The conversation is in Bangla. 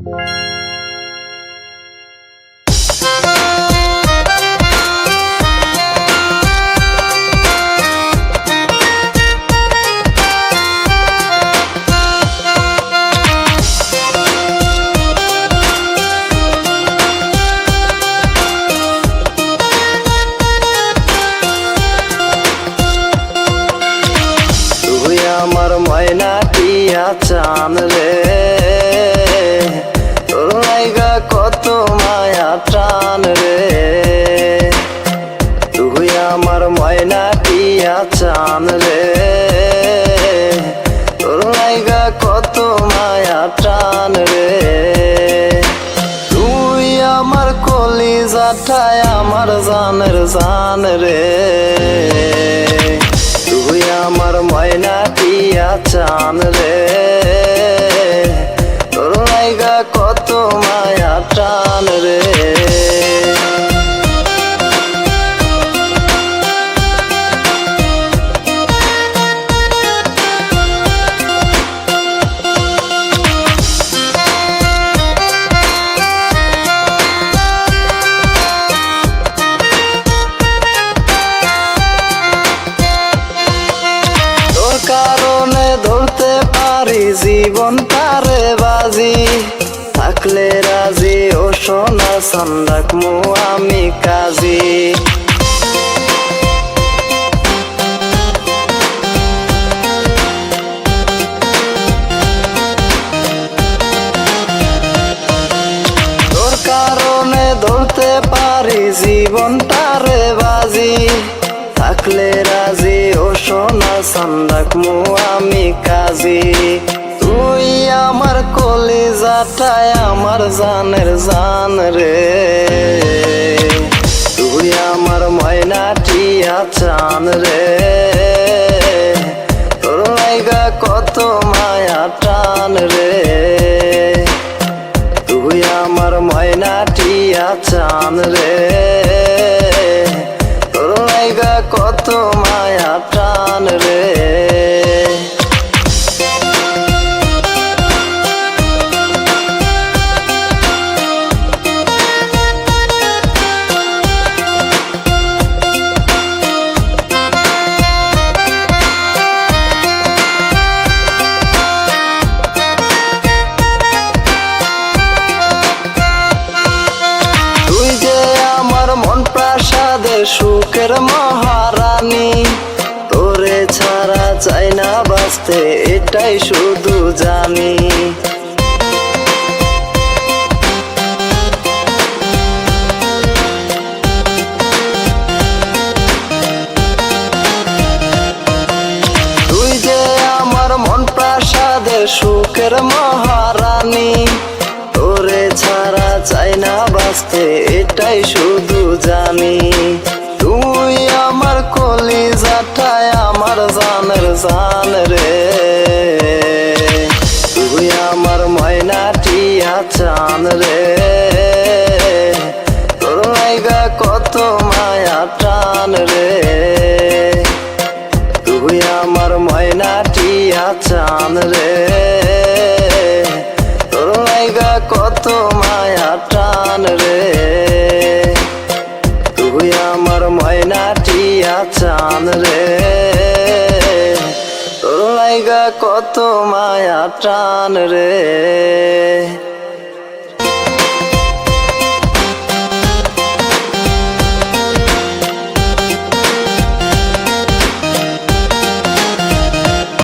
আমার ময়না টিয়া চান রে, তোর লাইগা কত মায়া টান রে। তুই আমার ময়না টিয়া চান রে, তোর লাইগা কত মায়া টান রে। তুই আমার কলিজাটায় আমার জানের জান রে। তুই আমার ময়না টিয়া চান রে, তোর লাইগা কত মায়া টান রে। কারণে ধরতে পারি জীবন তারে বাজি, থাকলে রাজি ও সোনা সান রাখমু আমি কাজী। তোর কারণে ধরতে পারি জীবন তারে বাজি, থাকলে রাজি ও সোনা সান রাখমু আমি কাজী। তুই আমার কলিজাটায় আমার জানের জান রে। তুই আমার ময়না টিয়া চান রে, তোর লাইগা কত মায়া টান রে। তুই আমার ময়না টিয়া চান রে, তোর লাইগা কত মায়া টান রে। তুই যে আমার মন প্রাসাদে সুখের মহারানী, তোরে ছাড়া চাই না বাঁচতে এটাই শুধু জানি। তুই যে আমার মন প্রাসাদে সুখের মহারানী, তোরে ছাড়া চাই না বাঁচতে এটাই শুধু জানি। তুই আমার কলিজাটায় আমার জানের জান রে। তুই আমার ময়না টিয়া চান রে, তোর লাইগা কত মায়া টান রে। তুই আমার ময়না টিয়া চান রে, তোর লাইগা কত মায়া টান রে। তুই আমার ময়না টিয়া চান রে, তোর লাইগা কত মায়া টান রে।